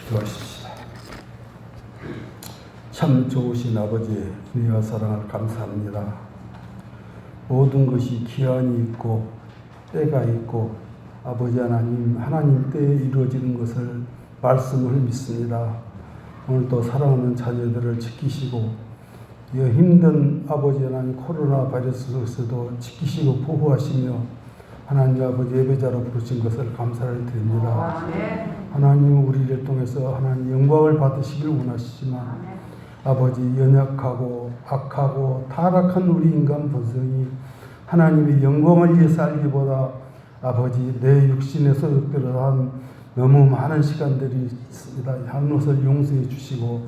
기도하십시다. 참 좋으신 아버지, 은혜와 사랑을 감사합니다. 모든 것이 기한이 있고 때가 있고 아버지 하나님 때에 이루어지는 것을 말씀을 믿습니다. 오늘도 사랑하는 자녀들을 지키시고 이 힘든 아버지 하나님 코로나 바이러스 속에서도 지키시고 보호하시며 하나님 아버지 예배자로 부르신 것을 감사를 드립니다. 하나님 우리를 통해서 하나님 영광을 받으시길 원하시지만 아버지 연약하고 악하고 타락한 우리 인간 본성이 하나님의 영광을 위해 살기보다 아버지 내 육신의 소욕대로 한 너무 많은 시간들이 있습니다. 한 것을 용서해 주시고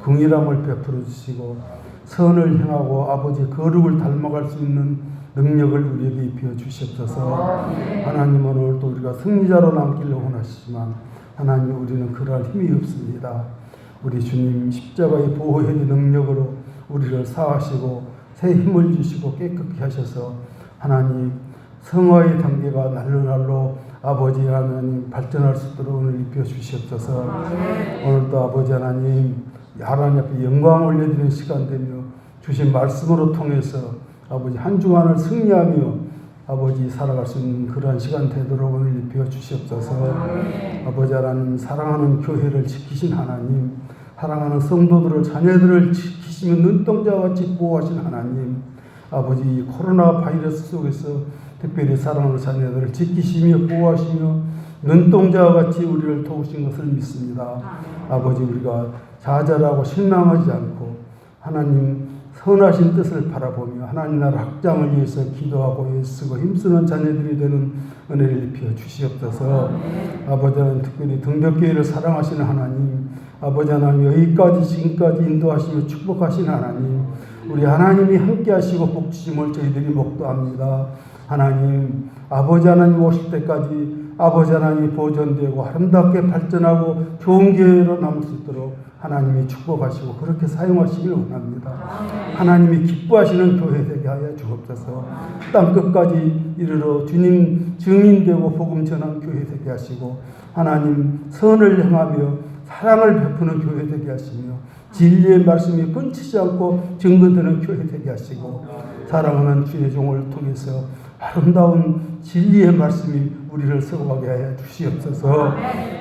긍휼함을 베풀어 주시고 선을 행하고 아버지 거룩을 닮아갈 수 있는 능력을 우리에게 입혀 주시옵소서. 하나님 오늘도 우리가 승리자로 남기를 원하시지만 하나님 우리는 그럴 힘이 없습니다. 우리 주님 십자가의 보호의 능력으로 우리를 사하시고 새 힘을 주시고 깨끗게 하셔서 하나님 성화의 단계가 날로 아버지 하나님 발전할 수 있도록 오늘 입혀 주시옵소서. 오늘도 아버지 하나님 앞에 영광을 올려드리는 시간 되며 주신 말씀으로 통해서 아버지 한 주간을 승리하며 아버지 살아갈 수 있는 그러한 시간 되도록 오늘 입혀 주시옵소서. 아버지 하나님 사랑하는 교회를 지키신 하나님, 사랑하는 성도들을 자녀들을 지키시며 눈동자와 같이 보호하신 하나님, 아버지 코로나 바이러스 속에서 특별히 사랑하는 자녀들을 지키시며 보호하시며 눈동자와 같이 우리를 도우신 것을 믿습니다. 아버지 우리가 좌절하고 실망하지 않고 하나님 선하신 뜻을 바라보며 하나님 나라 확장을 위해서 기도하고 애쓰고 힘쓰는 자녀들이 되는 은혜를 입혀 주시옵소서. 아버지 하나님 특별히 등벽교회를 사랑하시는 하나님, 아버지 하나님 여기까지 지금까지 인도하시며 축복하신 하나님, 우리 하나님이 함께 하시고 복 주심을 저희들이 목도합니다. 하나님 아버지 하나님 오실 때까지 아버지 하나님이 보존되고 아름답게 발전하고 좋은 교회로 남을 수 있도록 하나님이 축복하시고 그렇게 사용하시길 원합니다. 하나님이 기뻐하시는 교회 되게 하여 주옵소서. 땅끝까지 이르러 주님 증인되고 복음 전한 교회 되게 하시고 하나님 선을 행하며 사랑을 베푸는 교회 되게 하시며 진리의 말씀이 끊치지 않고 증거되는 교회 되게 하시고 사랑하는 주의 종을 통해서 아름다운 진리의 말씀이 우리를 세워가게 하여 주시옵소서.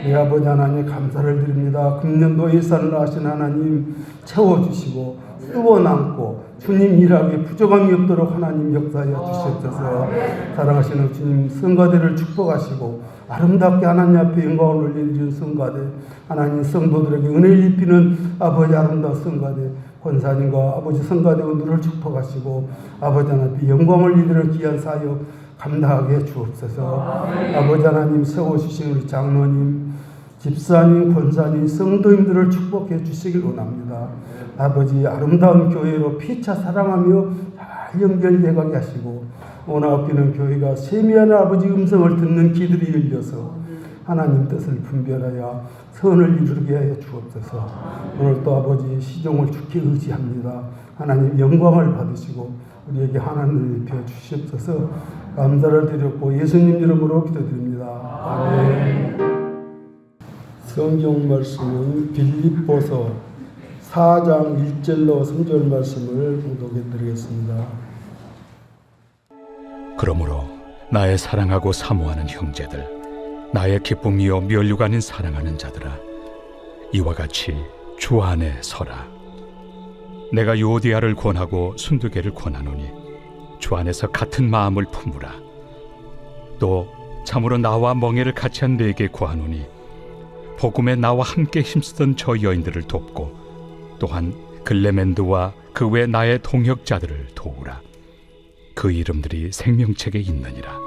내 아버지 하나님 감사를 드립니다. 금년도 예산을 하신 하나님 채워주시고 쓰고 남고 주님 일하기에 부족함이 없도록 하나님 역사하여 주시옵소서. 사랑하시는 주님 성가대를 축복하시고 아름답게 하나님 앞에 영광을 올려드리는 성가대, 하나님 성도들에게 은혜를 입히는 아버지 아름다운 성가대, 권사님과 아버지 성가대원들을 축복하시고 아버지 하나님 영광을 이루는 귀한 사역 감당하게 해 주옵소서. 아버지 하나님 세워주신 우리 장로님, 집사님, 권사님, 성도님들을 축복해 주시길 원합니다. 아버지 아름다운 교회로 피차 사랑하며 잘 연결되게 하시고 오나옵기는 교회가 세미한 아버지 음성을 듣는 귀들이 열려서 하나님 뜻을 분별하여 선을 이루게 하여 주옵소서. 오늘 또 아버지 시종을 주께 의지합니다. 하나님 영광을 받으시고 우리에게 하나님을 입혀 주시옵소서. 감사를 드렸고 예수님 이름으로 기도드립니다. 아멘. 성경 말씀은 빌립보서 4장 1절로 3절 말씀을 봉독해 드리겠습니다. 그러므로 나의 사랑하고 사모하는 형제들, 나의 기쁨이요 면류가 아닌 사랑하는 자들아, 이와 같이 주 안에 서라. 내가 요디아를 권하고 순두개를 권하노니 주 안에서 같은 마음을 품으라. 또 참으로 나와 멍에를 같이 한 네게 구하노니 복음에 나와 함께 힘쓰던 저 여인들을 돕고 또한 글레멘드와 그 외 나의 동역자들을 도우라. 그 이름들이 생명책에 있느니라.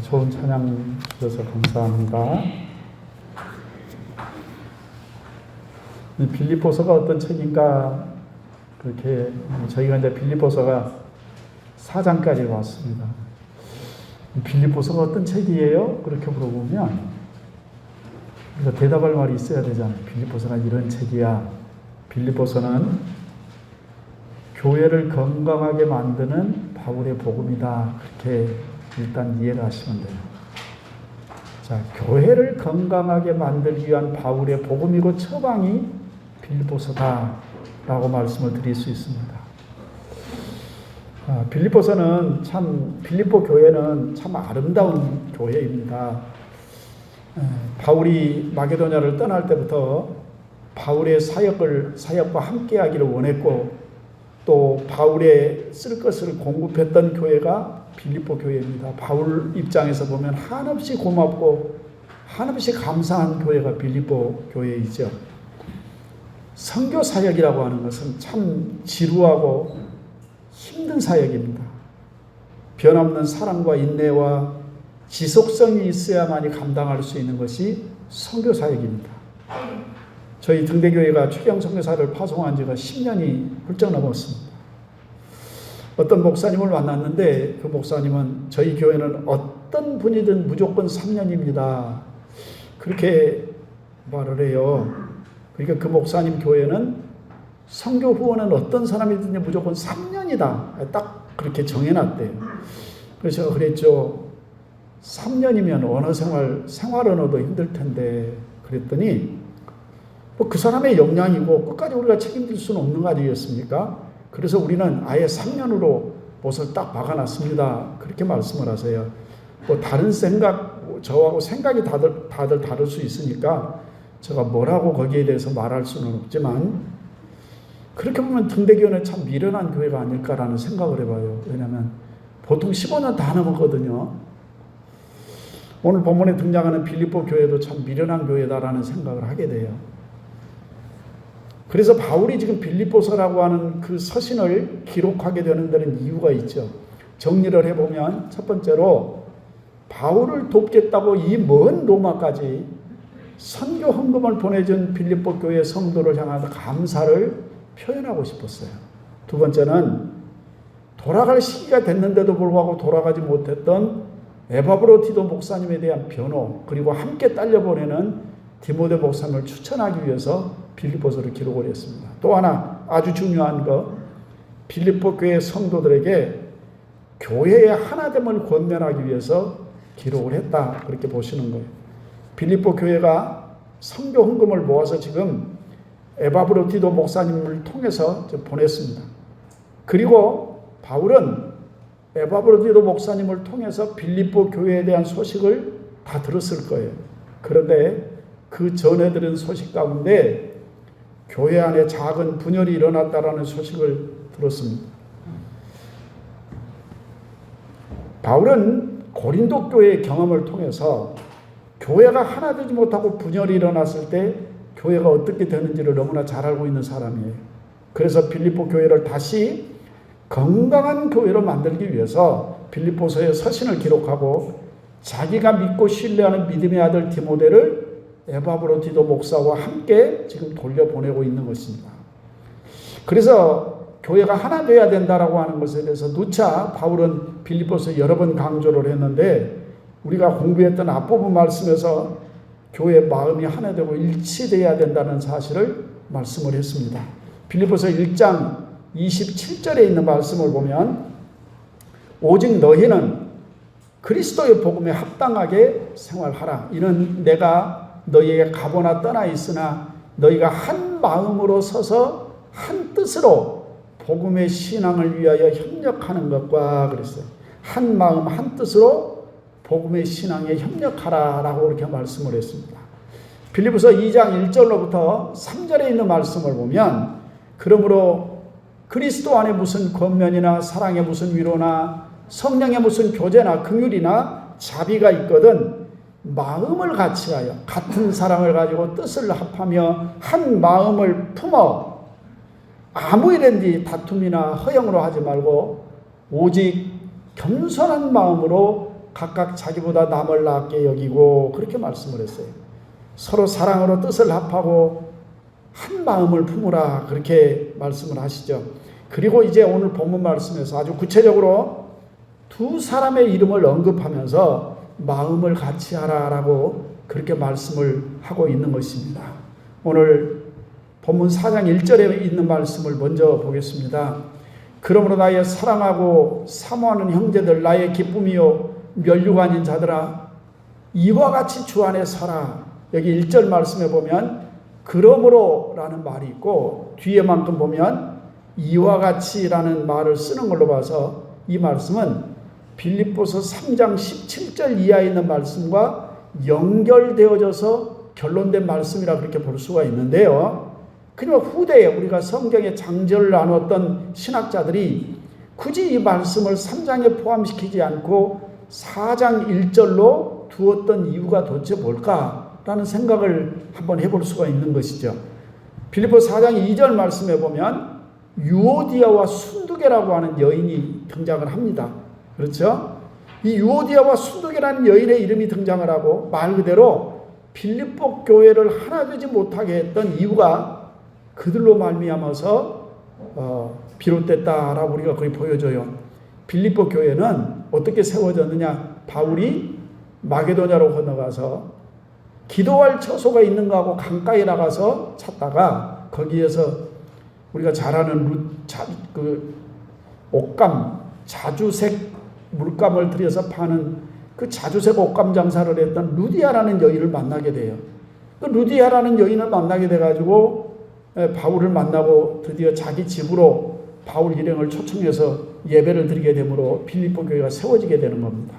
좋은 찬양 주셔서 감사합니다. 이 빌립보서가 어떤 책인가, 그렇게 저희가 이제 빌립보서가 4장까지 왔습니다. 빌립보서가 어떤 책이에요? 그렇게 물어보면 우리가 대답할 말이 있어야 되잖아요. 빌립보서가 이런 책이야. 빌립보서는 교회를 건강하게 만드는 바울의 복음이다. 그렇게 일단 이해를 하시면 돼요. 자, 교회를 건강하게 만들기 위한 바울의 복음이고 처방이 빌립보서다라고 말씀을 드릴 수 있습니다. 빌립보서는 빌립보 교회는 참 아름다운 교회입니다. 바울이 마게도냐를 떠날 때부터 바울의 사역과 함께하기를 원했고 또 바울의 쓸 것을 공급했던 교회가 빌립보 교회입니다. 바울 입장에서 보면 한없이 고맙고 한없이 감사한 교회가 빌립보 교회이죠. 선교 사역이라고 하는 것은 참 지루하고 힘든 사역입니다. 변함없는 사랑과 인내와 지속성이 있어야만이 감당할 수 있는 것이 선교 사역입니다. 저희 등대교회가 최경 선교사를 파송한 지가 10년이 훌쩍 넘었습니다. 어떤 목사님을 만났는데 그 목사님은 저희 교회는 어떤 분이든 무조건 3년입니다. 그렇게 말을 해요. 그러니까 그 목사님 교회는 선교 후원은 어떤 사람이든지 무조건 3년이다. 딱 그렇게 정해놨대요. 그래서 제가 그랬죠. 3년이면 언어 생활 언어도 힘들 텐데 그랬더니 그 사람의 역량이고 끝까지 우리가 책임질 수는 없는 거 아니겠습니까? 그래서 우리는 아예 3년으로 못을 딱 박아놨습니다. 그렇게 말씀을 하세요. 다른 저하고 생각이 다들 다를 수 있으니까 제가 뭐라고 거기에 대해서 말할 수는 없지만 그렇게 보면 등대교회는 참 미련한 교회가 아닐까라는 생각을 해봐요. 왜냐하면 보통 15년 다 넘었거든요. 오늘 본문에 등장하는 빌립보 교회도 참 미련한 교회다라는 생각을 하게 돼요. 그래서 바울이 지금 빌립보서라고 하는 그 서신을 기록하게 되는 데는 이유가 있죠. 정리를 해보면 첫 번째로 바울을 돕겠다고 이 먼 로마까지 선교 헌금을 보내준 빌립보 교회 성도를 향한 감사를 표현하고 싶었어요. 두 번째는 돌아갈 시기가 됐는데도 불구하고 돌아가지 못했던 에바브로디도 목사님에 대한 변호, 그리고 함께 딸려보내는 디모데 목사님을 추천하기 위해서 빌립보서를 기록을 했습니다. 또 하나 아주 중요한 거, 빌립보 교회 성도들에게 교회의 하나됨을 권면하기 위해서 기록을 했다. 그렇게 보시는 거예요. 빌립보 교회가 선교 헌금을 모아서 지금 에바브로디도 목사님을 통해서 보냈습니다. 그리고 바울은 에바브로디도 목사님을 통해서 빌립보 교회에 대한 소식을 다 들었을 거예요. 그런데 그 전해 들은 소식 가운데 교회 안에 작은 분열이 일어났다라는 소식을 들었습니다. 바울은 고린도 교회의 경험을 통해서 교회가 하나 되지 못하고 분열이 일어났을 때 교회가 어떻게 되는지를 너무나 잘 알고 있는 사람이에요. 그래서 빌립보 교회를 다시 건강한 교회로 만들기 위해서 빌립보서의 서신을 기록하고 자기가 믿고 신뢰하는 믿음의 아들 디모데를 에바브로디도 목사와 함께 지금 돌려보내고 있는 것입니다. 그래서 교회가 하나 되어야 된다라고 하는 것에 대해서 누차 바울은 빌립보서 여러 번 강조를 했는데 우리가 공부했던 앞부분 말씀에서 교회의 마음이 하나 되고 일치되어야 된다는 사실을 말씀을 했습니다. 빌립보서 1장 27절에 있는 말씀을 보면 오직 너희는 그리스도의 복음에 합당하게 생활하라. 이는 내가 너희에게 가보나 떠나 있으나 너희가 한 마음으로 서서 한 뜻으로 복음의 신앙을 위하여 협력하는 것과 그랬어요. 한 마음 한 뜻으로 복음의 신앙에 협력하라라고 그렇게 말씀을 했습니다. 빌립보서 2장 1절로부터 3절에 있는 말씀을 보면 그러므로 그리스도 안에 무슨 권면이나 사랑에 무슨 위로나 성령의 무슨 교제나 긍휼이나 자비가 있거든 마음을 같이하여 같은 사랑을 가지고 뜻을 합하며 한 마음을 품어 아무 일인지 다툼이나 허영으로 하지 말고 오직 겸손한 마음으로 각각 자기보다 남을 낫게 여기고 그렇게 말씀을 했어요. 서로 사랑으로 뜻을 합하고 한 마음을 품으라 그렇게 말씀을 하시죠. 그리고 이제 오늘 본문 말씀에서 아주 구체적으로 두 사람의 이름을 언급하면서 마음을 같이 하라라고 그렇게 말씀을 하고 있는 것입니다. 오늘 본문 4장 1절에 있는 말씀을 먼저 보겠습니다. 그러므로 나의 사랑하고 사모하는 형제들, 나의 기쁨이요 면류가 아닌 자들아, 이와 같이 주 안에 서라. 여기 1절 말씀에 보면 그러므로라는 말이 있고 뒤에만큼 보면 이와 같이라는 말을 쓰는 걸로 봐서 이 말씀은 빌립보서 3장 17절 이하에 있는 말씀과 연결되어져서 결론된 말씀이라 그렇게 볼 수가 있는데요. 그리고 후대에 우리가 성경의 장절을 나누었던 신학자들이 굳이 이 말씀을 3장에 포함시키지 않고 4장 1절로 두었던 이유가 도대체 뭘까라는 생각을 한번 해볼 수가 있는 것이죠. 빌립보 4장 2절 말씀에 보면 유오디아와 순두계라고 하는 여인이 등장을 합니다. 그렇죠? 이 유오디아와 순두계라는 여인의 이름이 등장을 하고 말 그대로 빌립보 교회를 하나 되지 못하게 했던 이유가 그들로 말미암아서 비롯됐다라고 우리가 거의 보여줘요. 빌립보 교회는 어떻게 세워졌느냐? 바울이 마게도냐로 건너가서 기도할 처소가 있는가 하고 강가에 나가서 찾다가 거기에서 우리가 잘 아는 옷감, 자주색 물감을 들여서 파는 그 자주색 옷감 장사를 했던 루디아라는 여인을 만나게 돼요. 그 루디아라는 여인을 만나게 돼가지고 바울을 만나고 드디어 자기 집으로 바울 일행을 초청해서 예배를 드리게 되므로 빌립보 교회가 세워지게 되는 겁니다.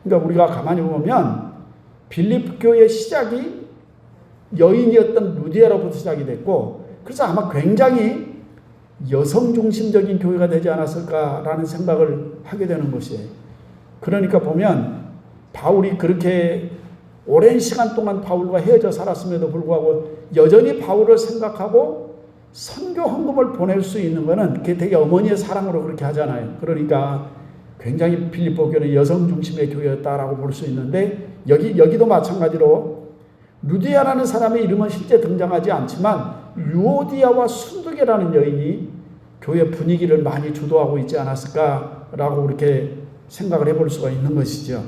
그러니까 우리가 가만히 보면 빌립보 교회의 시작이 여인이었던 루디아로부터 시작이 됐고, 그래서 아마 굉장히 여성 중심적인 교회가 되지 않았을까라는 생각을 하게 되는 것이에요. 그러니까 보면 바울이 그렇게 오랜 시간 동안 바울과 헤어져 살았음에도 불구하고 여전히 바울을 생각하고 선교 헌금을 보낼 수 있는 것은 그게 되게 어머니의 사랑으로 그렇게 하잖아요. 그러니까 굉장히 빌립보 교회는 여성 중심의 교회였다라고 볼 수 있는데 여기도 마찬가지로 루디아라는 사람의 이름은 실제 등장하지 않지만 유오디아와 순두계라는 여인이 교회 분위기를 많이 주도하고 있지 않았을까라고 그렇게 생각을 해볼 수가 있는 것이죠.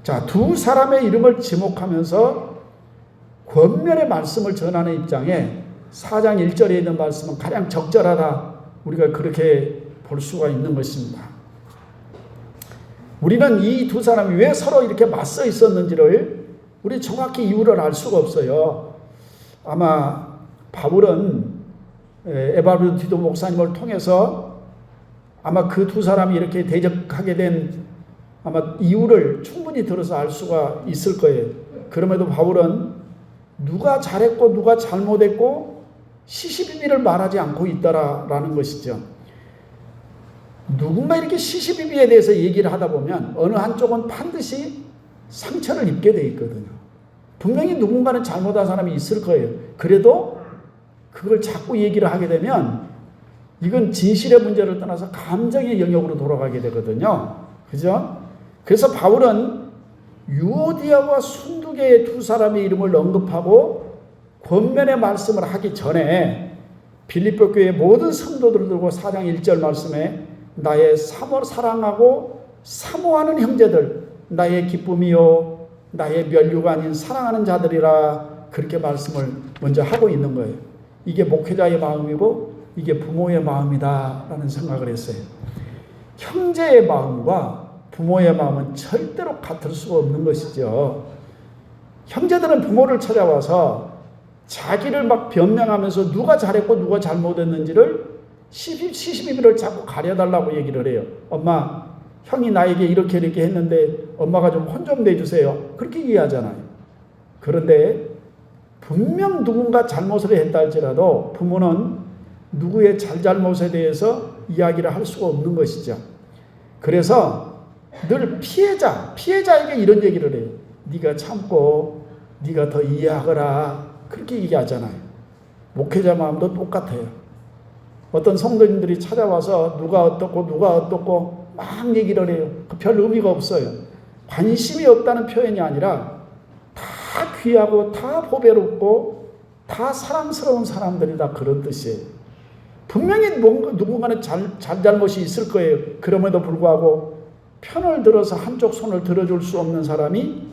자, 두 사람의 이름을 지목하면서 권면의 말씀을 전하는 입장에 4장 1절에 있는 말씀은 가장 적절하다. 우리가 그렇게 볼 수가 있는 것입니다. 우리는 이 두 사람이 왜 서로 이렇게 맞서 있었는지를 우리 정확히 이유를 알 수가 없어요. 아마 바울은 에바브르디도 목사님을 통해서 아마 그 두 사람이 이렇게 대적하게 된 아마 이유를 충분히 들어서 알 수가 있을 거예요. 그럼에도 바울은 누가 잘했고 누가 잘못했고 시시비비를 말하지 않고 있다라는 것이죠. 누군가 이렇게 시시비비에 대해서 얘기를 하다 보면 어느 한쪽은 반드시 상처를 입게 돼 있거든요. 분명히 누군가는 잘못한 사람이 있을 거예요. 그래도 그걸 자꾸 얘기를 하게 되면 이건 진실의 문제를 떠나서 감정의 영역으로 돌아가게 되거든요. 그죠? 그래서 바울은 유오디아와 순두계의 두 사람의 이름을 언급하고 권면의 말씀을 하기 전에 빌립보 교회의 모든 성도들을 두고 4장 1절 말씀에 나의 사랑하고 사모하는 형제들, 나의 기쁨이요 나의 면류가 아닌 사랑하는 자들이라 그렇게 말씀을 먼저 하고 있는 거예요. 이게 목회자의 마음이고 이게 부모의 마음이다라는 생각을 했어요. 형제의 마음과 부모의 마음은 절대로 같을 수가 없는 것이죠. 형제들은 부모를 찾아와서 자기를 막 변명하면서 누가 잘했고 누가 잘못했는지를 시시비비를 자꾸 가려달라고 얘기를 해요. 엄마, 형이 나에게 이렇게 했는데 엄마가 좀 혼 좀 내주세요. 그렇게 얘기하잖아요. 그런데 분명 누군가 잘못을 했다 할지라도 부모는 누구의 잘잘못에 대해서 이야기를 할 수가 없는 것이죠. 그래서 늘 피해자에게 이런 얘기를 해요. 네가 참고 네가 더 이해하거라. 그렇게 얘기하잖아요. 목회자 마음도 똑같아요. 어떤 성도님들이 찾아와서 누가 어떻고 막 얘기를 해요. 별 의미가 없어요. 관심이 없다는 표현이 아니라 다 귀하고 다 보배롭고 다 사랑스러운 사람들이다, 그런 뜻이에요. 분명히 누군가는 잘잘못이 있을 거예요. 그럼에도 불구하고 편을 들어서 한쪽 손을 들어줄 수 없는 사람이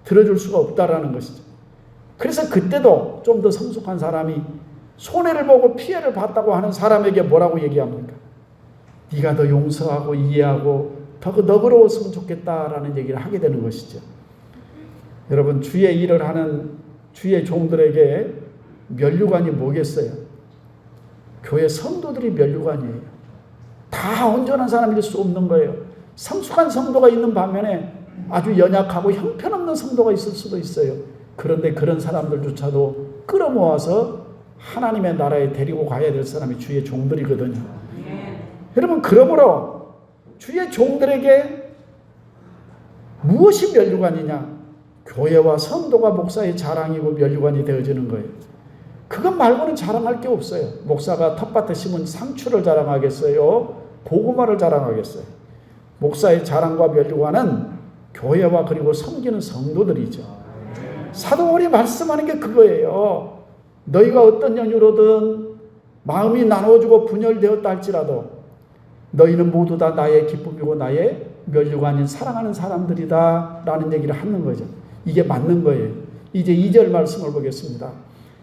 들어줄 수가 없다라는 것이죠. 그래서 그때도 좀 더 성숙한 사람이 손해를 보고 피해를 봤다고 하는 사람에게 뭐라고 얘기합니까? 네가 더 용서하고 이해하고 더 너그러웠으면 좋겠다라는 얘기를 하게 되는 것이죠. 여러분, 주의 일을 하는 주의 종들에게 면류관이 뭐겠어요? 교회 성도들이 면류관이에요. 다 온전한 사람일 수 없는 거예요. 성숙한 성도가 있는 반면에 아주 연약하고 형편없는 성도가 있을 수도 있어요. 그런데 그런 사람들조차도 끌어모아서 하나님의 나라에 데리고 가야 될 사람이 주의 종들이거든요. 여러분, 그러므로 주의 종들에게 무엇이 면류관이냐? 교회와 성도가 목사의 자랑이고 면류관이 되어지는 거예요. 그것 말고는 자랑할 게 없어요. 목사가 텃밭에 심은 상추를 자랑하겠어요? 고구마를 자랑하겠어요? 목사의 자랑과 면류관은 교회와 그리고 섬기는 성도들이죠. 사도 바울이 말씀하는 게 그거예요. 너희가 어떤 연유로든 마음이 나눠지고 분열되었다 할지라도 너희는 모두 다 나의 기쁨이고 나의 면류관인 사랑하는 사람들이다 라는 얘기를 하는 거죠. 이게 맞는 거예요. 이제 2절 말씀을 보겠습니다.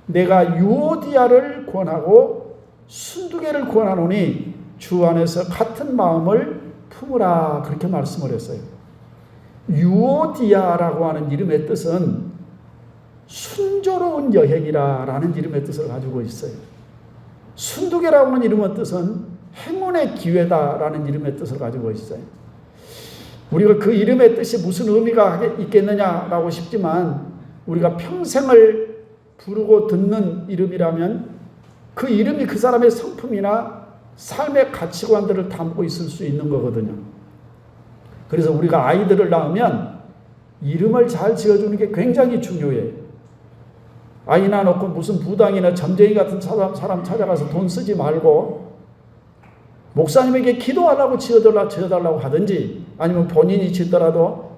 내가 유오디아를 권하고 순두개를 권하노니 주 안에서 같은 마음을 품으라, 그렇게 말씀을 했어요. 유오디아라고 하는 이름의 뜻은 순조로운 여행이라는 이름의 뜻을 가지고 있어요. 순두개라고 하는 이름의 뜻은 행운의 기회다라는 이름의 뜻을 가지고 있어요. 우리가 그 이름의 뜻이 무슨 의미가 있겠느냐라고 싶지만, 우리가 평생을 부르고 듣는 이름이라면 그 이름이 그 사람의 성품이나 삶의 가치관들을 담고 있을 수 있는 거거든요. 그래서 우리가 아이들을 낳으면 이름을 잘 지어주는 게 굉장히 중요해요. 아이 낳아놓고 무슨 부당이나 점쟁이 같은 사람 찾아가서 돈 쓰지 말고 목사님에게 기도하라고 지어달라고 하든지, 아니면 본인이 짓더라도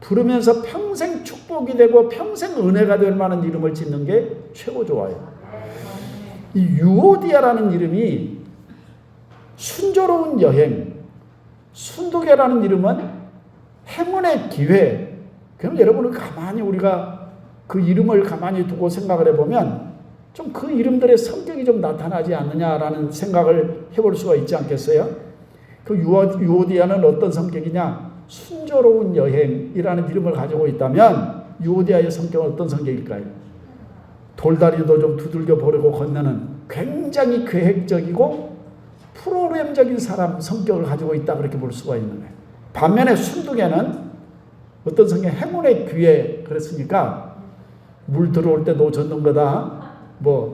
부르면서 평생 축복이 되고 평생 은혜가 될 만한 이름을 짓는 게 최고 좋아요. 이 유오디아라는 이름이 순조로운 여행, 순두개라는 이름은 행운의 기회. 그럼 여러분은 가만히 우리가 그 이름을 가만히 두고 생각을 해보면 좀 그 이름들의 성격이 좀 나타나지 않느냐라는 생각을 해볼 수가 있지 않겠어요? 그 유오디아는 어떤 성격이냐? 순조로운 여행이라는 이름을 가지고 있다면 유오디아의 성격은 어떤 성격일까요? 돌다리도 좀 두들겨 보려고 건너는 굉장히 계획적이고 프로그램적인 사람 성격을 가지고 있다, 그렇게 볼 수가 있는 거예요. 반면에 순두개는 어떤 성격? 행운의 기회. 그랬으니까 물 들어올 때 놓쳤는 거다.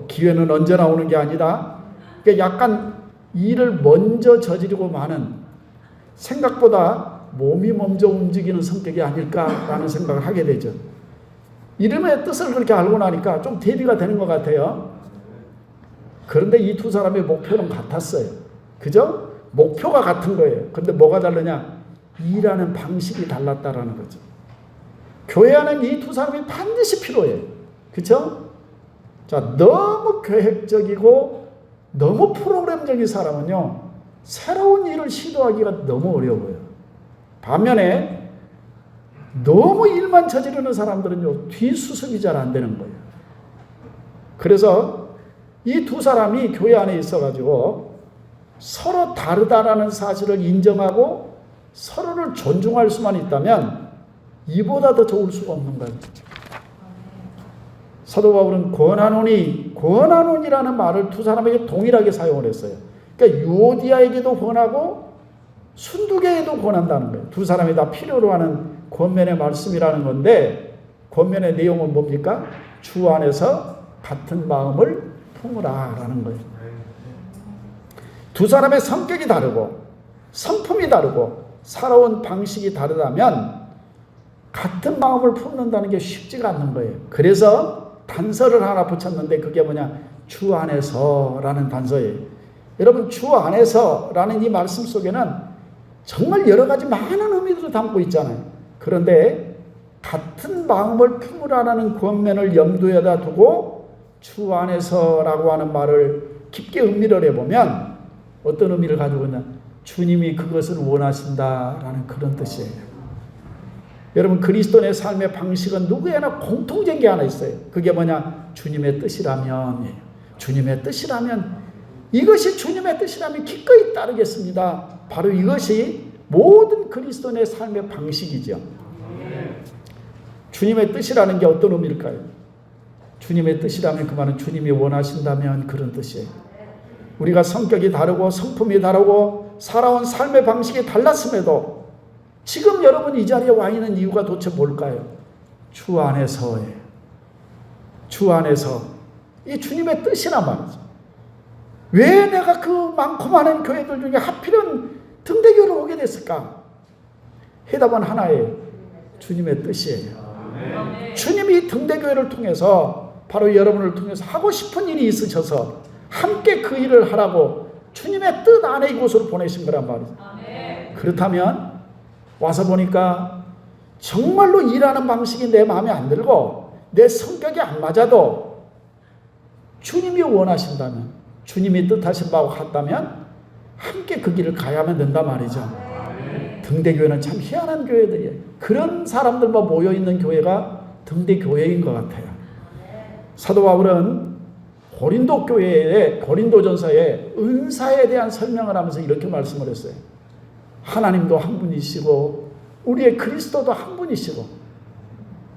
기회는 언제나 오는 게 아니다. 그러니까 약간 일을 먼저 저지르고 마는, 생각보다 몸이 먼저 움직이는 성격이 아닐까라는 생각을 하게 되죠. 이름의 뜻을 그렇게 알고 나니까 좀 대비가 되는 것 같아요. 그런데 이 두 사람의 목표는 같았어요. 그죠? 목표가 같은 거예요. 그런데 뭐가 다르냐? 일하는 방식이 달랐다라는 거죠. 교회 안에 이 두 사람이 반드시 필요해요. 그렇죠? 자, 너무 계획적이고 너무 프로그램적인 사람은요, 새로운 일을 시도하기가 너무 어려워요. 반면에 너무 일만 저지르는 사람들은요, 뒤수습이 잘 안 되는 거예요. 그래서 이 두 사람이 교회 안에 있어가지고 서로 다르다라는 사실을 인정하고 서로를 존중할 수만 있다면 이보다 더 좋을 수가 없는 거예요. 사도 바울은 권하노니라는 말을 두 사람에게 동일하게 사용을 했어요. 그러니까 유오디아에게도 권하고 순두개에도 권한다는 거예요. 두 사람이 다 필요로 하는 권면의 말씀이라는 건데, 권면의 내용은 뭡니까? 주 안에서 같은 마음을 품으라 라는 거예요. 두 사람의 성격이 다르고 성품이 다르고 살아온 방식이 다르다면 같은 마음을 품는다는 게 쉽지가 않는 거예요. 그래서 단서를 하나 붙였는데 그게 뭐냐? 주 안에서라는 단서예요. 여러분, 주 안에서라는 이 말씀 속에는 정말 여러 가지 많은 의미들을 담고 있잖아요. 그런데 같은 마음을 품으라는 권면을 염두에다 두고 주 안에서라고 하는 말을 깊게 의미를 해보면 어떤 의미를 가지고 있냐, 주님이 그것을 원하신다라는 그런 뜻이에요. 여러분, 그리스도인의 삶의 방식은 누구에나 공통된 게 하나 있어요. 그게 뭐냐? 주님의 뜻이라면, 주님의 뜻이라면, 이것이 주님의 뜻이라면 기꺼이 따르겠습니다. 바로 이것이 모든 그리스도인의 삶의 방식이죠. 주님의 뜻이라는 게 어떤 의미일까요? 주님의 뜻이라면 그 말은 주님이 원하신다면 그런 뜻이에요. 우리가 성격이 다르고 성품이 다르고 살아온 삶의 방식이 달랐음에도 지금 여러분 이 자리에 와 있는 이유가 도대체 뭘까요? 주 안에서예요. 주 안에서. 이 주님의 뜻이란 말이죠. 왜 내가 그 많고 많은 교회들 중에 하필은 등대교를 오게 됐을까? 해답은 하나예요. 주님의 뜻이에요. 주님이 등대교회를 통해서 바로 여러분을 통해서 하고 싶은 일이 있으셔서 함께 그 일을 하라고 주님의 뜻 안에 이곳으로 보내신 거란 말이죠. 그렇다면 와서 보니까 정말로 일하는 방식이 내 마음에 안 들고 내 성격이 안 맞아도 주님이 원하신다면, 주님이 뜻하신 바와 같다면 함께 그 길을 가야만 된단 말이죠. 등대교회는 참 희한한 교회들이에요. 그런 사람들만 모여있는 교회가 등대교회인 것 같아요. 사도 바울은 고린도 교회의 고린도전서에 은사에 대한 설명을 하면서 이렇게 말씀을 했어요. 하나님도 한 분이시고 우리의 그리스도도 한 분이시고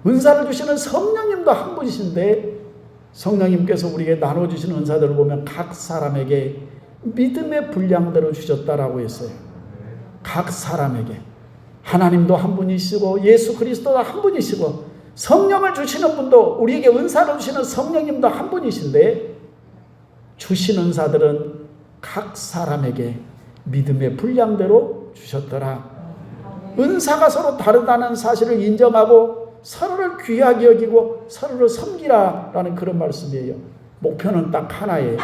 은사를 주시는 성령님도 한 분이신데 성령님께서 우리에게 나눠주시는 은사들을 보면 각 사람에게 믿음의 분량대로 주셨다라고 했어요. 각 사람에게. 하나님도 한 분이시고 예수 그리스도도 한 분이시고 성령을 주시는 분도, 우리에게 은사를 주시는 성령님도 한 분이신데 주신 은사들은 각 사람에게 믿음의 분량대로 주셨더라. 은사가 서로 다르다는 사실을 인정하고 서로를 귀하게 여기고 서로를 섬기라라는 그런 말씀이에요. 목표는 딱 하나예요.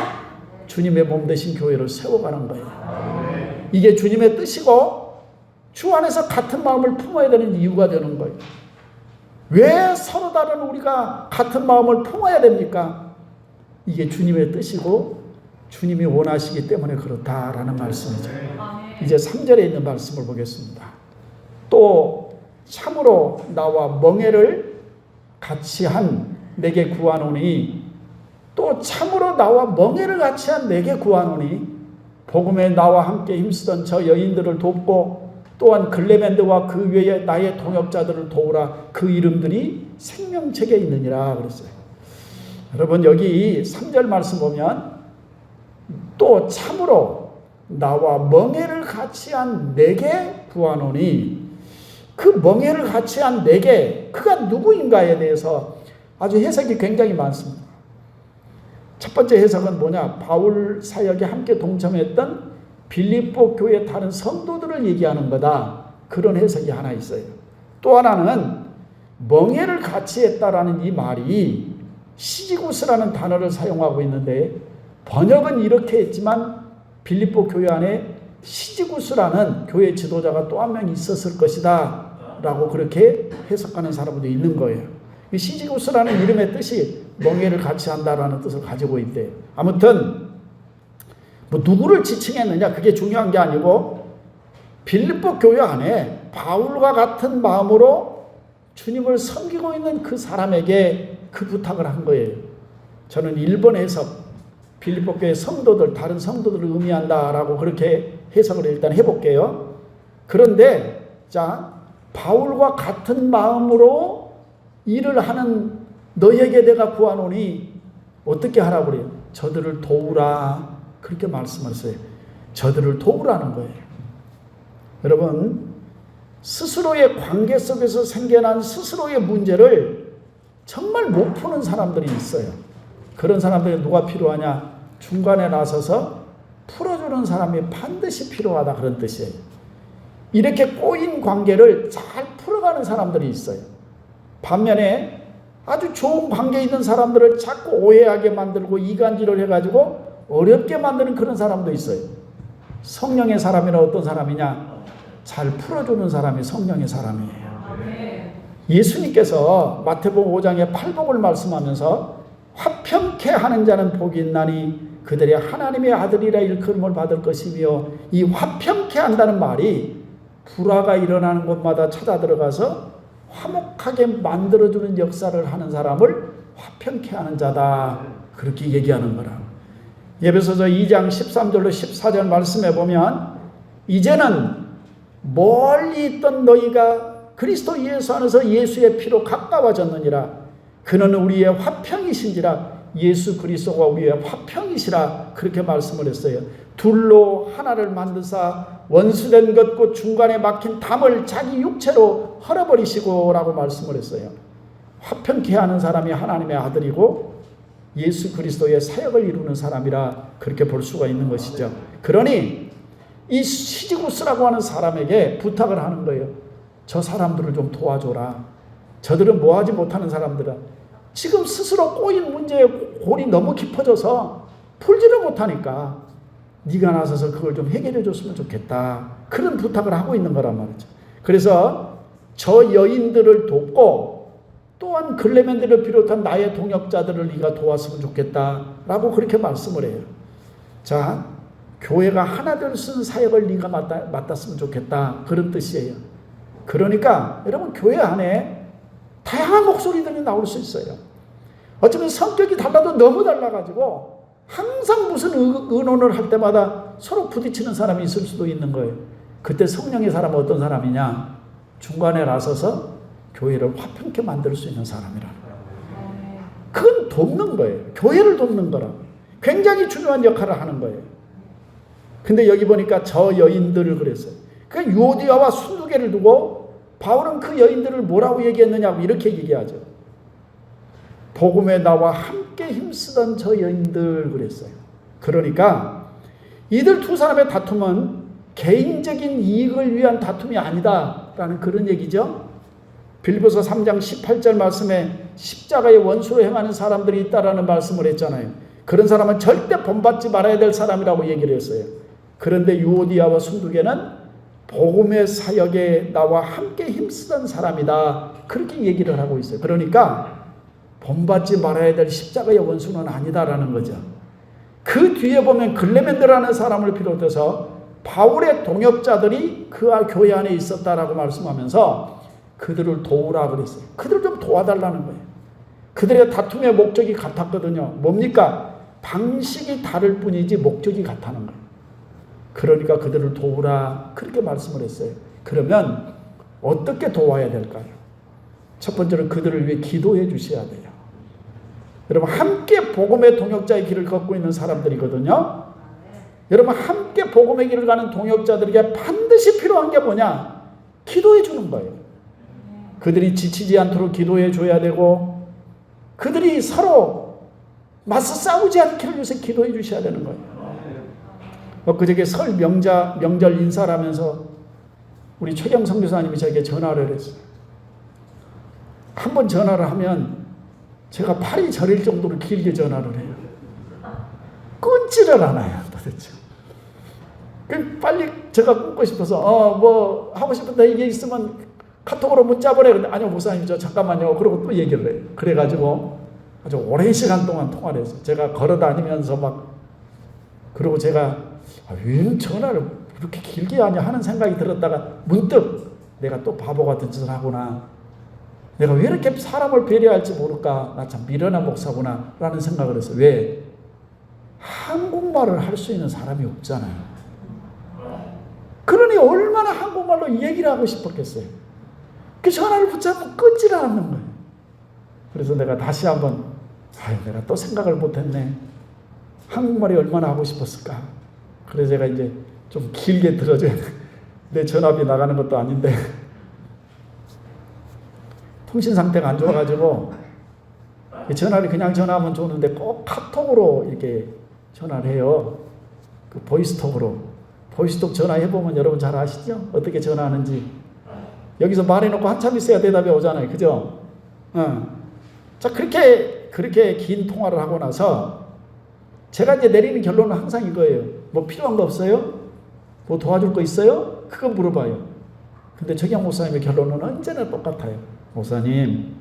주님의 몸 되신 교회를 세워가는 거예요. 이게 주님의 뜻이고 주 안에서 같은 마음을 품어야 되는 이유가 되는 거예요. 왜 서로 다른 우리가 같은 마음을 품어야 됩니까? 이게 주님의 뜻이고 주님이 원하시기 때문에 그렇다라는 말씀이죠. 이제 3절에 있는 말씀을 보겠습니다. 또 참으로 나와 멍에를 같이 한 내게 구하노니, 또 참으로 나와 멍에를 같이 한 내게 구하노니, 복음에 나와 함께 힘쓰던 저 여인들을 돕고 또한 글레멘드와 그 외에 나의 동역자들을 도우라. 그 이름들이 생명책에 있느니라 그랬어요. 여러분, 여기 3절 말씀 보면 또 참으로 나와 멍에를 같이 한 내게 구하노니, 그 멍에를 같이 한 내게, 그가 누구인가에 대해서 아주 해석이 굉장히 많습니다. 첫 번째 해석은 뭐냐? 바울 사역에 함께 동참했던 빌립보 교회 다른 성도들을 얘기하는 거다. 그런 해석이 하나 있어요. 또 하나는 멍에를 같이 했다라는 이 말이 시지구스라는 단어를 사용하고 있는데 번역은 이렇게 했지만 빌립보 교회 안에 시지구스라는 교회 지도자가 또 한 명 있었을 것이다 라고 그렇게 해석하는 사람도 있는 거예요. 이 시지구스라는 이름의 뜻이 멍에를 같이 한다라는 뜻을 가지고 있대요. 아무튼 뭐 누구를 지칭했느냐 그게 중요한 게 아니고 빌립보 교회 안에 바울과 같은 마음으로 주님을 섬기고 있는 그 사람에게 그 부탁을 한 거예요. 저는 1번 해석, 빌립보 교회 성도들, 다른 성도들을 의미한다라고 그렇게 해석을 일단 해볼게요. 그런데 자, 바울과 같은 마음으로 일을 하는 너에게 내가 구하노니 어떻게 하라고 그래요? 저들을 도우라. 그렇게 말씀하셨어요. 저들을 도우라는 거예요. 여러분, 스스로의 관계 속에서 생겨난 스스로의 문제를 정말 못 푸는 사람들이 있어요. 그런 사람들이 누가 필요하냐? 중간에 나서서 풀어주는 사람이 반드시 필요하다, 그런 뜻이에요. 이렇게 꼬인 관계를 잘 풀어가는 사람들이 있어요. 반면에 아주 좋은 관계에 있는 사람들을 자꾸 오해하게 만들고 이간질을 해가지고 어렵게 만드는 그런 사람도 있어요. 성령의 사람이란 어떤 사람이냐? 잘 풀어주는 사람이 성령의 사람이에요. 예수님께서 마태복음 5장에 팔복을 말씀하면서 화평케 하는 자는 복이 있나니 그들이 하나님의 아들이라 일컬음을 받을 것이며, 이 화평케 한다는 말이 불화가 일어나는 곳마다 찾아 들어가서 화목하게 만들어주는 역사를 하는 사람을 화평케 하는 자다, 그렇게 얘기하는 거라. 에베소서 2장 13절로 14절 말씀해 보면, 이제는 멀리 있던 너희가 그리스도 예수 안에서 예수의 피로 가까워졌느니라. 그는 우리의 화평이신지라. 예수 그리스도가 우리의 화평이시라, 그렇게 말씀을 했어요. 둘로 하나를 만드사 원수된 것 곧 중간에 막힌 담을 자기 육체로 헐어버리시고 라고 말씀을 했어요. 화평케 하는 사람이 하나님의 아들이고 예수 그리스도의 사역을 이루는 사람이라, 그렇게 볼 수가 있는 것이죠. 그러니 이 시지구스라고 하는 사람에게 부탁을 하는 거예요. 저 사람들을 좀 도와줘라. 저들은 뭐하지 못하는 사람들아. 지금 스스로 꼬인 문제에 골이 너무 깊어져서 풀지를 못하니까 네가 나서서 그걸 좀 해결해 줬으면 좋겠다, 그런 부탁을 하고 있는 거란 말이죠. 그래서 저 여인들을 돕고 또한 글레멘들을 비롯한 나의 동역자들을 네가 도왔으면 좋겠다라고 그렇게 말씀을 해요. 자, 교회가 하나 될 수 있는 사역을 네가 맡았으면 좋겠다, 그런 뜻이에요. 그러니까 여러분, 교회 안에 다양한 목소리들이 나올 수 있어요. 어쩌면 성격이 달라도 너무 달라가지고 항상 무슨 의논을 할 때마다 서로 부딪히는 사람이 있을 수도 있는 거예요. 그때 성령의 사람은 어떤 사람이냐? 중간에 나서서 교회를 화평케 만들 수 있는 사람이라. 그건 돕는 거예요. 교회를 돕는 거라. 굉장히 중요한 역할을 하는 거예요. 근데 여기 보니까 저 여인들을 그랬어요. 그 유오디아와 순두개를 두고 바울은 그 여인들을 뭐라고 얘기했느냐고 이렇게 얘기하죠. 복음에 나와 함께 힘쓰던 저 여인들 그랬어요. 그러니까 이들 두 사람의 다툼은 개인적인 이익을 위한 다툼이 아니다라는 그런 얘기죠. 빌립보서 3장 18절 말씀에 십자가의 원수로 행하는 사람들이 있다라는 말씀을 했잖아요. 그런 사람은 절대 본받지 말아야 될 사람이라고 얘기를 했어요. 그런데 유오디아와 순두개는 복음의 사역에 나와 함께 힘쓰던 사람이다, 그렇게 얘기를 하고 있어요. 그러니까 본받지 말아야 될 십자가의 원수는 아니다라는 거죠. 그 뒤에 보면 글레멘드라는 사람을 비롯해서 바울의 동역자들이 그 교회 안에 있었다라고 말씀하면서 그들을 도우라 그랬어요. 그들을 좀 도와달라는 거예요. 그들의 다툼의 목적이 같았거든요. 뭡니까? 방식이 다를 뿐이지 목적이 같다는 거예요. 그러니까 그들을 도우라, 그렇게 말씀을 했어요. 그러면 어떻게 도와야 될까요? 첫 번째로 그들을 위해 기도해 주셔야 돼요. 여러분, 함께 복음의 동역자의 길을 걷고 있는 사람들이거든요. 여러분, 함께 복음의 길을 가는 동역자들에게 반드시 필요한 게 뭐냐? 기도해 주는 거예요. 그들이 지치지 않도록 기도해 줘야 되고, 그들이 서로 맞서 싸우지 않기를 위해서 기도해 주셔야 되는 거예요. 그저께 설 명절 인사를 하면서 우리 최경 선교사님이 저에게 전화를 했어요. 한 번 전화를 하면 제가 팔이 저릴 정도로 길게 전화를 해요. 끊지를 않아요, 도대체. 빨리 제가 끊고 싶어서 뭐 하고 싶은 얘기 있으면 카톡으로 문자 보내. 근데 아니요 목사님 저 잠깐만요. 그러고 또 얘기를 해요. 그래가지고 아주 오랜 시간 동안 통화를 했어요. 제가 걸어 다니면서 막, 그리고 제가 왜 전화를 그렇게 길게 하냐 하는 생각이 들었다가 문득 내가 또 바보 같은 짓을 하구나. 내가 왜 이렇게 사람을 배려할지 모를까. 나 참 미련한 목사구나 라는 생각을 했어요. 왜? 한국말을 할 수 있는 사람이 없잖아요. 그러니 얼마나 한국말로 얘기를 하고 싶었겠어요. 그 전화를 붙잡고 끊지를 않는 거예요. 그래서 내가 다시 한번 내가 또 생각을 못했네. 한국말이 얼마나 하고 싶었을까. 그래서 제가 이제 좀 길게 들어줘야 돼. 내 전압이 나가는 것도 아닌데 통신 상태가 안 좋아가지고 전화를 그냥 전화하면 좋은데 꼭 카톡으로 이렇게 전화를 해요. 그 보이스톡으로. 보이스톡 전화해보면 여러분 잘 아시죠? 어떻게 전화하는지. 여기서 말해놓고 한참 있어야 대답이 오잖아요. 그죠? 자, 그렇게 긴 통화를 하고 나서 제가 이제 내리는 결론은 항상 이거예요. 뭐 필요한 거 없어요? 뭐 도와줄 거 있어요? 그거 물어봐요. 근데 정영 목사님의 결론은 언제나 똑같아요. 목사님,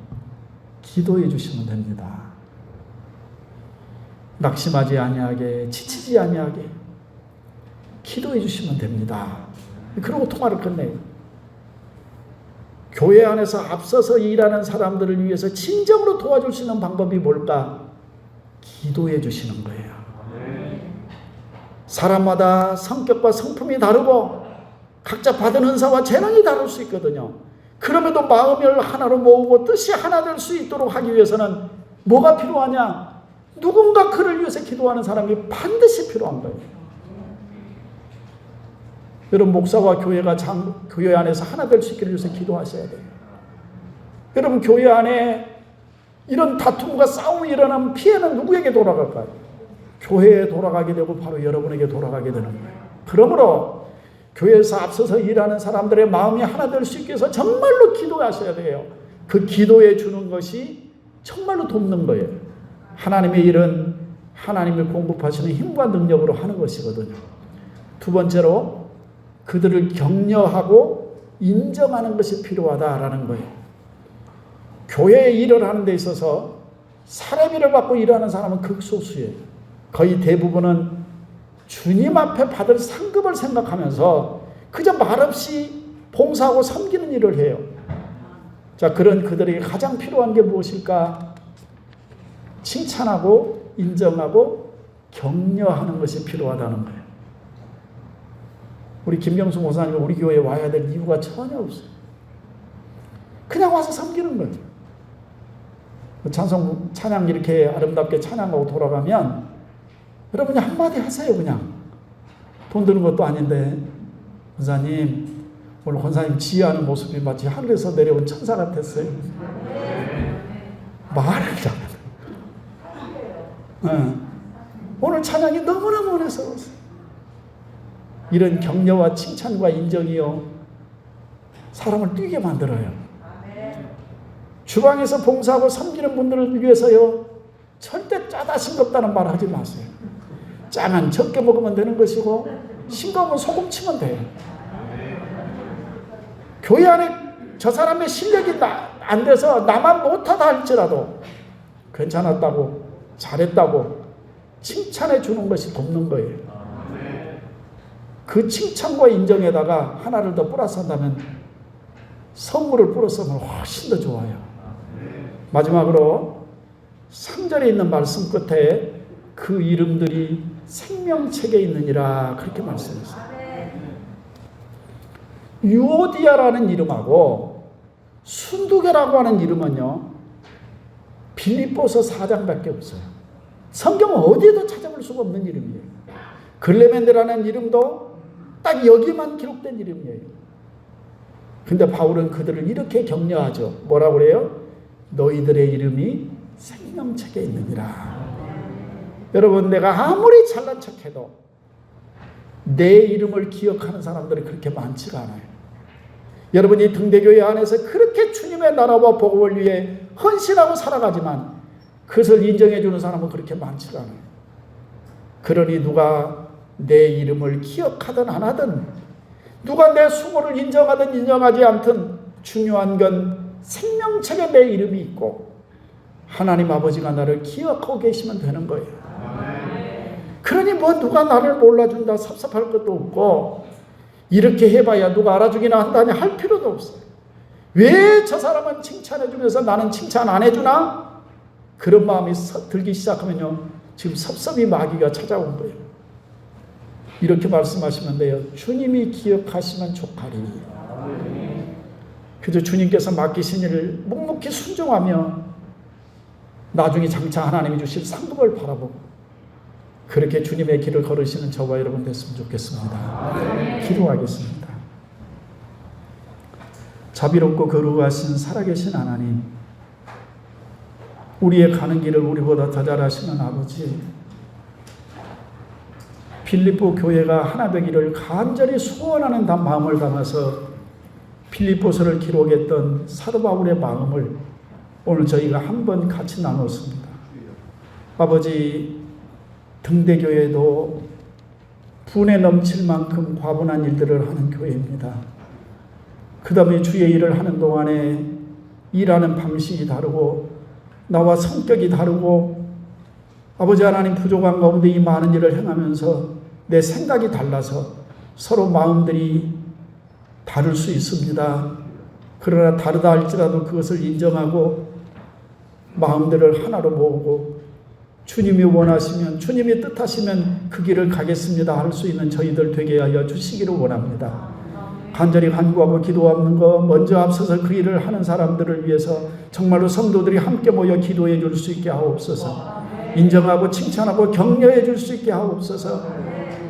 기도해 주시면 됩니다. 낙심하지 아니하게, 지치지 아니하게 기도해 주시면 됩니다. 그러고 통화를 끝내요. 교회 안에서 앞서서 일하는 사람들을 위해서 진정으로 도와줄 수 있는 방법이 뭘까? 기도해 주시는 거예요. 사람마다 성격과 성품이 다르고 각자 받은 은사와 재능이 다를 수 있거든요. 그럼에도 마음을 하나로 모으고 뜻이 하나 될 수 있도록 하기 위해서는 뭐가 필요하냐? 누군가 그를 위해서 기도하는 사람이 반드시 필요한 거예요. 여러분, 목사와 교회가 교회 안에서 하나 될 수 있기를 위해서 기도하셔야 돼요. 여러분, 교회 안에 이런 다툼과 싸움이 일어나면 피해는 누구에게 돌아갈까요? 교회에 돌아가게 되고 바로 여러분에게 돌아가게 되는 거예요. 그러므로 교회에서 앞서서 일하는 사람들의 마음이 하나 될 수 있게 해서 정말로 기도하셔야 돼요. 그 기도해 주는 것이 정말로 돕는 거예요. 하나님의 일은 하나님이 공급하시는 힘과 능력으로 하는 것이거든요. 두 번째로 그들을 격려하고 인정하는 것이 필요하다라는 거예요. 교회의 일을 하는 데 있어서 사례비를 받고 일하는 사람은 극소수예요. 거의 대부분은 주님 앞에 받을 상급을 생각하면서 그저 말없이 봉사하고 섬기는 일을 해요. 자, 그런 그들에게 가장 필요한 게 무엇일까? 칭찬하고 인정하고 격려하는 것이 필요하다는 거예요. 우리 김경수 목사님은 우리 교회에 와야 될 이유가 전혀 없어요. 그냥 와서 섬기는 거예요. 찬양 이렇게 아름답게 찬양하고 돌아가면 여러분이 한마디 하세요. 그냥 돈 드는 것도 아닌데, 권사님 오늘 권사님 지휘하는 모습이 마치 하늘에서 내려온 천사 같았어요. 말을 잘해요. 오늘 찬양이 너무너무 은혜스러웠어요. 이런 격려와 칭찬과 인정이요, 사람을 뛰게 만들어요. 주방에서 봉사하고 섬기는 분들을 위해서요, 절대 짜다 싱겁다는 말 하지 마세요. 짜면 적게 먹으면 되는 것이고 싱거우면 소금 치면 돼요. 교회 안에 저 사람의 실력이 안 돼서 나만 못하다 할지라도 괜찮았다고, 잘했다고 칭찬해 주는 것이 돕는 거예요. 그 칭찬과 인정에다가 하나를 더 플러스 한다면 선물을 플러스 하면 훨씬 더 좋아요. 마지막으로 3절에 있는 말씀 끝에 그 이름들이 생명책에 있느니라 그렇게 말씀했어요. 유오디아라는 이름하고 순두개라고 하는 이름은요, 빌립보서 4장밖에 없어요. 성경 어디에도 찾아볼 수가 없는 이름이에요. 글레멘데라는 이름도 딱 여기만 기록된 이름이에요. 근데 바울은 그들을 이렇게 격려하죠. 뭐라고 그래요? 너희들의 이름이 생명책에 있느니라. 여러분, 내가 아무리 잘난 척해도 내 이름을 기억하는 사람들이 그렇게 많지가 않아요. 여러분이 등대교회 안에서 그렇게 주님의 나라와 복음을 위해 헌신하고 살아가지만 그것을 인정해 주는 사람은 그렇게 많지가 않아요. 그러니 누가 내 이름을 기억하든 안 하든, 누가 내 수고를 인정하든 인정하지 않든, 중요한 건 생명책에 내 이름이 있고 하나님 아버지가 나를 기억하고 계시면 되는 거예요. 그러니 뭐 누가 나를 몰라준다 섭섭할 것도 없고, 이렇게 해봐야 누가 알아주기나 한다니 할 필요도 없어요. 왜 저 사람은 칭찬해주면서 나는 칭찬 안 해주나? 그런 마음이 들기 시작하면요, 지금 섭섭이 마귀가 찾아온 거예요. 이렇게 말씀하시면 돼요. 주님이 기억하시면 족하리. 그저 주님께서 맡기신 일을 묵묵히 순종하며 나중에 장차 하나님이 주실 상급을 바라보고 그렇게 주님의 길을 걸으시는 저와 여러분 됐으면 좋겠습니다. 기도하겠습니다. 자비롭고 거룩하신 살아계신 하나님, 우리의 가는 길을 우리보다 더 잘 아시는 아버지, 빌립보 교회가 하나 되기를 간절히 소원하는 마음을 담아서 빌립보서를 기록했던 사도 바울의 마음을 오늘 저희가 한번 같이 나눴습니다. 아버지, 등대교회도 분에 넘칠 만큼 과분한 일들을 하는 교회입니다. 그 다음에 주의 일을 하는 동안에 일하는 방식이 다르고 나와 성격이 다르고 아버지 하나님 부족한 가운데 이 많은 일을 행하면서 내 생각이 달라서 서로 마음들이 다를 수 있습니다. 그러나 다르다 할지라도 그것을 인정하고 마음들을 하나로 모으고 주님이 원하시면 주님이 뜻하시면 그 길을 가겠습니다 할 수 있는 저희들 되게 하여 주시기를 원합니다. 간절히 간구하고 기도하는 거 먼저 앞서서 그 일을 하는 사람들을 위해서 정말로 성도들이 함께 모여 기도해 줄 수 있게 하옵소서. 인정하고 칭찬하고 격려해 줄 수 있게 하옵소서.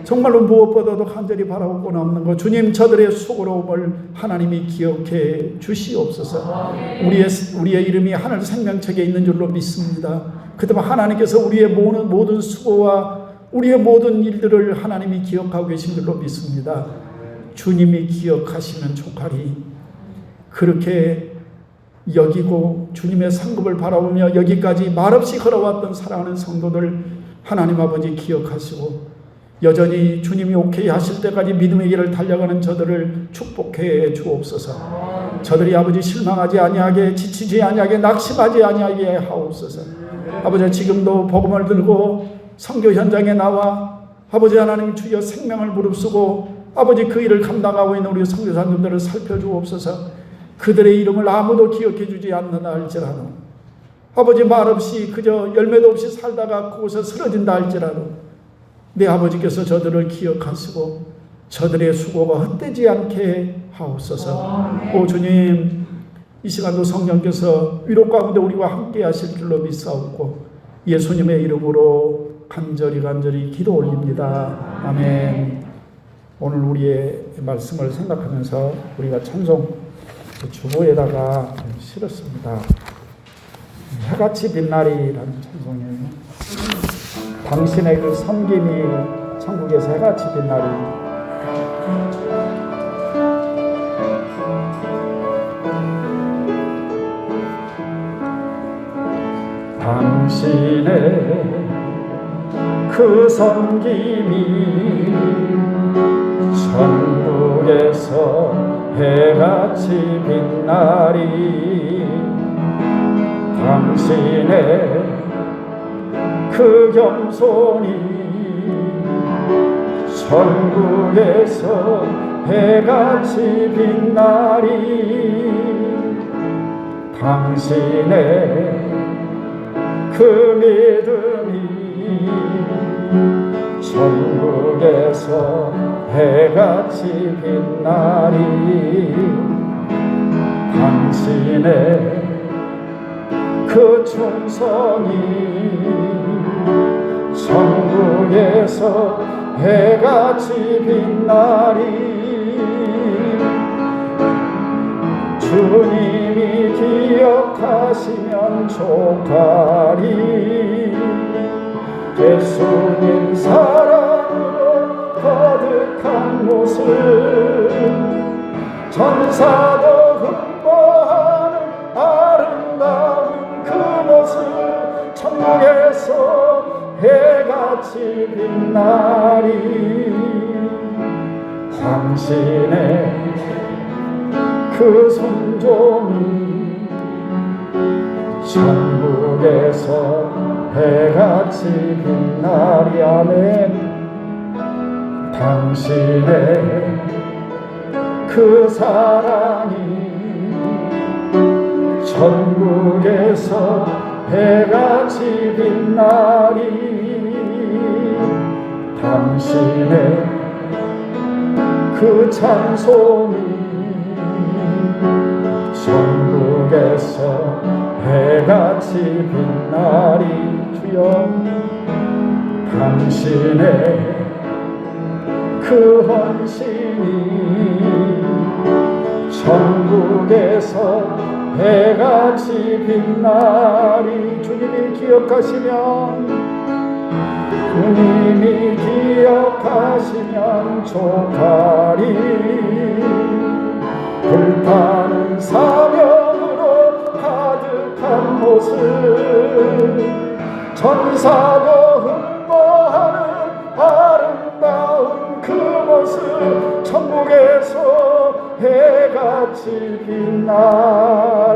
정말로 무엇보다도 간절히 바라고 남는 거 주님 저들의 수고로움을 하나님이 기억해 주시옵소서. 우리의 이름이 하늘 생명책에 있는 줄로 믿습니다. 그다음에 하나님께서 우리의 모든 수고와 우리의 모든 일들을 하나님이 기억하고 계신 줄로 믿습니다. 주님이 기억하시면 족하리 그렇게 여기고 주님의 상급을 바라보며 여기까지 말없이 걸어왔던 사랑하는 성도들 하나님 아버지 기억하시고 여전히 주님이 오케이 하실 때까지 믿음의 길을 달려가는 저들을 축복해 주옵소서. 저들이 아버지 실망하지 아니하게 지치지 아니하게 낙심하지 아니하게 하옵소서. 아버지 지금도 복음을 들고 선교 현장에 나와 아버지 하나님 주여 생명을 무릅쓰고 아버지 그 일을 감당하고 있는 우리 선교사님들을 살펴주옵소서. 그들의 이름을 아무도 기억해 주지 않는다 할지라도 아버지 말없이 그저 열매도 없이 살다가 그곳에 쓰러진다 할지라도 내 아버지께서 저들을 기억하시고 저들의 수고가 헛되지 않게 하옵소서. 오 주님 이 시간도 성령께서 위로 가운데 우리와 함께 하실 줄로 믿사옵고 예수님의 이름으로 간절히 기도 올립니다. 아멘. 오늘 우리의 말씀을 생각하면서 우리가 찬송 주보에다가 실었습니다. 해같이 빛나리라는 찬송이에요. 당신의 그 섬김이 천국에서 해같이 빛나리. 당신의 그 섬김이 천국에서 해같이 빛나리. 당신의 그 겸손이 천국에서 해같이 빛나리. 당신의 그 믿음이 천국에서 해같이 빛나리. 당신의 그 충성이 천국에서 해같이 빛나리. 주님이 기억하시면 족하리. 예수님 사랑으로 가득한 모습 천사도 흠모하는 아름다운 그 모습 천국에서 해같이 빛나리. 당신의 그 순종이 천국에서 해같이 빛나리. 아멘. 당신의 그 사랑이 천국에서 해같이 빛나리. 당신의 그 찬송이 천국에서 해같이 빛나리. 주여 당신의 그 헌신이 천국에서 해같이 빛나리. 주님이 기억하시면 주님이 기억하시면 족하리. 불타는 사명으로 가득한 모습 천사도 흠모하는 아름다운 그 모습 천국에서 해같이 빛나